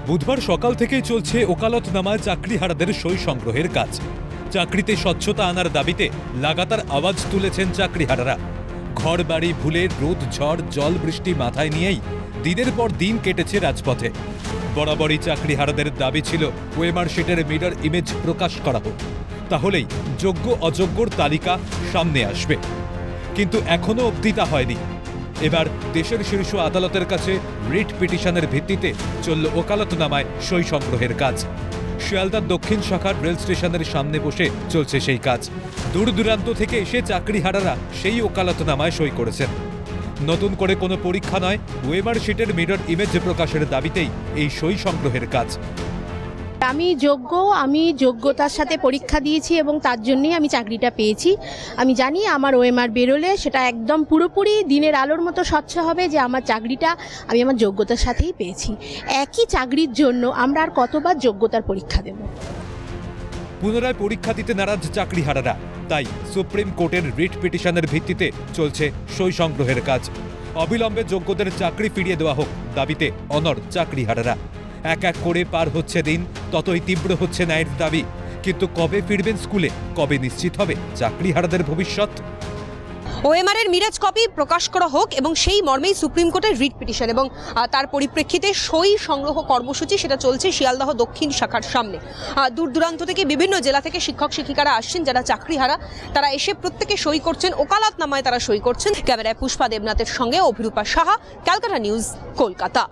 বুধবার সকাল থেকেই চলছে ওকালতনামায় চাকরিহারাদের সই সংগ্রহের কাজ। চাকরিতে স্বচ্ছতা আনার দাবিতে লাগাতার আওয়াজ তুলেছেন চাকরিহারারা। ঘর বাড়ি ভুলে রোদ ঝড় জল বৃষ্টি মাথায় নিয়েই দিনের পর দিন কেটেছে রাজপথে। বরাবরই চাকরিহারাদের দাবি ছিল ওএমআর শিটের মিরর ইমেজ প্রকাশ করা হোক, তাহলেই যোগ্য অযোগ্যর তালিকা সামনে আসবে। কিন্তু এখনো অবধি তা হয়নি। এবার দেশের শীর্ষ আদালতের কাছে রিট পিটিশনের ভিত্তিতে চলল ওকালতনামায় সই সংগ্রহের কাজ। শিয়ালদা দক্ষিণ শাখার রেল স্টেশনের সামনে বসে চলছে সেই কাজ। দূর দূরান্ত থেকে এসে চাকরিহারারা সেই ওকালতনামায় সই করেছেন। নতুন করে কোনো পরীক্ষা নয়, ওএমআর শিটের মিরর ইমেজ প্রকাশের দাবিতেই এই সই সংগ্রহের কাজ। আমি যোগ্যতার সাথে পরীক্ষা দিয়েছি এবং তার জন্যই আমি চাকরিটা পেয়েছি। আমি জানি আমার ওএমআর বেরোলে সেটা একদম পুরোপুরি দিনের আলোর মতো স্বচ্ছ হবে যে আমার চাকরিটা আমি আমার যোগ্যতার সাথেই পেয়েছি। একই চাকরির জন্য আমরা আর কতবার যোগ্যতার পরীক্ষা দেব? পুনরায় পরীক্ষা দিতে নারাজ চাকরিহারারা, তাই সুপ্রিম কোর্টের রিট পিটিশনের ভিত্তিতে চলছে সই সংগ্রহের কাজ। অবিলম্বে যোগ্যদের চাকরি ফিরিয়ে দেওয়া হোক দাবিতে অনড় চাকরিহারারা। এক এক করে পার হচ্ছে দিন, ততই তীব্র হচ্ছে ন্যায়ের দাবি। কিন্তু কবে ফিরবেন স্কুলে, কবে নিশ্চিত হবে চাকরিহারাদের ভবিষ্যৎ? ওএমআর এর মিরাজ কপি প্রকাশ করা হোক এবং সেই মর্মেই সুপ্রিম কোর্টের রিট পিটিশন এবং তার পরিপ্রেক্ষিতে সই সংগ্রহ কর্মসূচি সেটা চলছে শিয়ালদাহ দক্ষিণ শাখার সামনে। দূর দূরান্ত থেকে বিভিন্ন জেলা থেকে শিক্ষক শিক্ষিকারা আসছেন যারা চাকরিহারা, তারা এসে প্রত্যেকে সই করছেন, ওকালতনামায় তারা সই করছেন। ক্যামেরায় পুষ্পা দেবনাথের সঙ্গে অভিরূপা সাহা, ক্যালকাটা নিউজ, কলকাতা।